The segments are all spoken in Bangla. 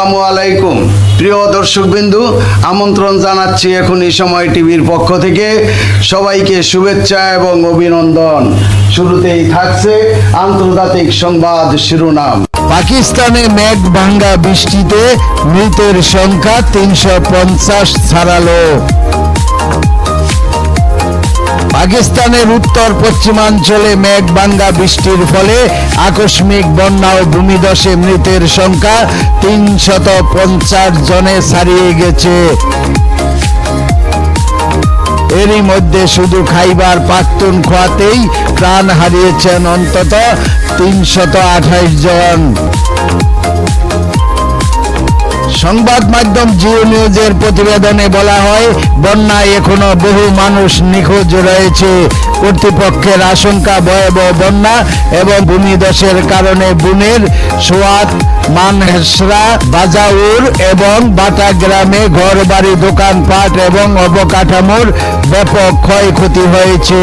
আসসালামু আলাইকুম প্রিয় দর্শকবৃন্দু, আমন্ত্রণ জানাচ্ছি এখনই সময় টিভির পক্ষ থেকে সবাইকে শুভেচ্ছা এবং অভিনন্দন। শুরুতেই থাকছে আন্তর্জাতিক সংবাদ শিরোনাম। পাকিস্তানে মেঘ ভাঙ্গা বৃষ্টিতে মৃতের সংখ্যা ৩৫০ ছাড়ালো। পাকিস্তানের উত্তর পশ্চিমাঞ্চলে মেঘ ভাঙ্গা বৃষ্টির ফলে আকস্মিক বন্যা ও ভূমিধসে মৃতের সংখ্যা ৩৫০ জনে ছাড়িয়ে গেছে। এরই মধ্যে শুধু খাইবার পাখতুনখোয়াতেই প্রাণ হারিয়েছেন অন্তত ৩২৮ জন। সংবাদ মাধ্যম জিও নিউজের প্রতিবেদনে বলা হয়, বন্যায় এখনো বহু মানুষ নিখোঁজ রয়েছে। কর্তৃপক্ষের আশঙ্কা ভয়াবহ বন্যা এবং ভূমিধসের কারণে বুনের, সোয়াত, মানহেসরা, বাজাউর এবং বাটা গ্রামে ঘরবাড়ি, দোকানপাট এবং অবকাঠামোর ব্যাপক ক্ষয়ক্ষতি হয়েছে।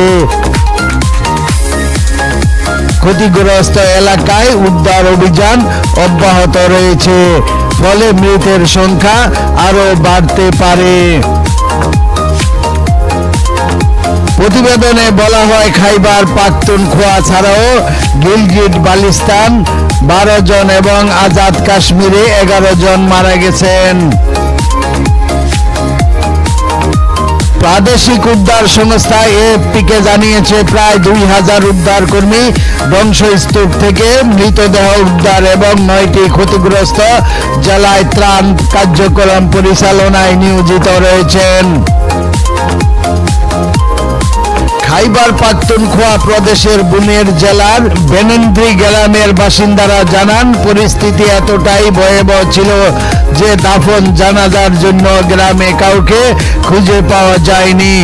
ক্ষতিগ্রস্ত এলাকায় উদ্ধার অভিযান অব্যাহত রয়েছে, ফলে মৃতের সংখ্যা আরো বাড়তে পারে। প্রতিবেদনে বলা হয়, খাইবার পাখতুনখোয়া ছাড়াও গিলগিট বালতিস্তান 12 জন এবং আজাদ কাশ্মীরে 11 জন মারা গেছেন। প্রাদেশিক উদ্ধার সংস্থা এএফপিকে জানিয়েছে, প্রায় 2000 উদ্ধার কর্মী ধ্বংসস্তূপ থেকে মৃতদেহ উদ্ধার এবং 9টি ক্ষতিগ্রস্ত জেলায় ত্রাণ কার্যক্রম পরিচালনায় নিয়োজিত রয়েছেন। খাইবার পাখতুনখোয়া প্রদেশের বুনের জেলার বেনন্দ্রি গ্রামের বাসিন্দারা জানান, পরিস্থিতি এতটাই ভয়াবহ ছিল যে দাফন জানাজার জন্য গ্রামে কাউকে খুঁজে পাওয়া যায়নি।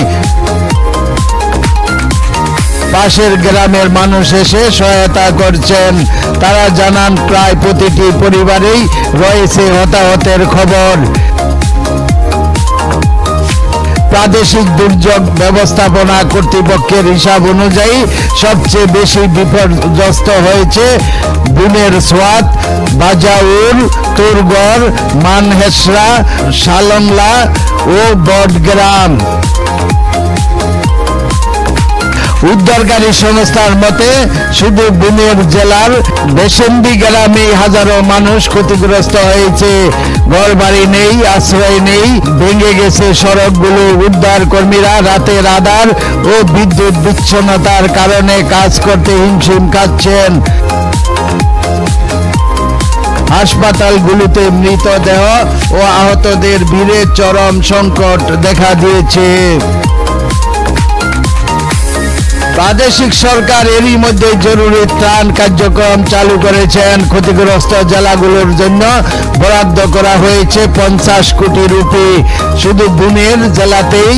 পাশের গ্রামের মানুষ এসে সহায়তা করছেন। তারা জানান, প্রায় প্রতিটি পরিবারেই রয়েছে হতাহতের খবর। প্রাদেশিক দুর্যোগ ব্যবস্থাপনা কর্তৃপক্ষের হিসাব অনুযায়ী সবচেয়ে বেশি বিপর্যস্ত হয়েছে বুনের সোয়াত, বাজাউর, তুরগড়, মানহেসরা, সালংলা ও বটগ্রাম। উদ্ধারকারী সংস্থার মতে, শুধু বুনের জেলার বেসন্দি গ্রামে হাজারো মানুষ ক্ষতিগ্রস্ত হয়েছে। ঘরবাড়ি নেই, আশ্রয় নেই, ভেঙে গেছে সড়কগুলো। উদ্ধার কর্মীরা রাতের আঁধার ও বিদ্যুৎ বিচ্ছিন্নতার কারণে কাজ করতে হিমশিম খাচ্ছেন। হাসপাতালগুলোতে মৃতদেহ ও আহতদের ভিড়ে চরম সংকট দেখা দিয়েছে। প্রাদেশিক সরকার এরই মধ্যে জরুরি ত্রাণ কার্যক্রম চালু করেছেন। ক্ষতিগ্রস্ত জেলাগুলোর জন্য বরাদ্দ করা হয়েছে 50 কোটি রুপি। শুধু বুনের জেলাতেই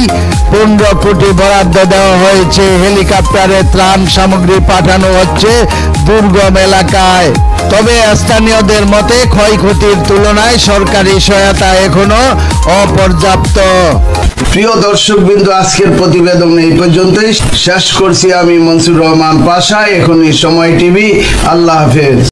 15 কোটি বরাদ্দ দেওয়া হয়েছে। হেলিকপ্টারে ত্রাণ সামগ্রী পাঠানো হচ্ছে দুর্গম এলাকায়। তবে স্থানীয়দের মতে, ক্ষয়ক্ষতির তুলনায় সরকারি সহায়তা এখনো অপর্যাপ্ত। প্রিয় দর্শকবৃন্দ, আজকের প্রতিবেদন এই পর্যন্তই শেষ করছি। আমি মনসুর রহমান পাশা, এখনই সময় টিভি। আল্লাহ হাফেজ।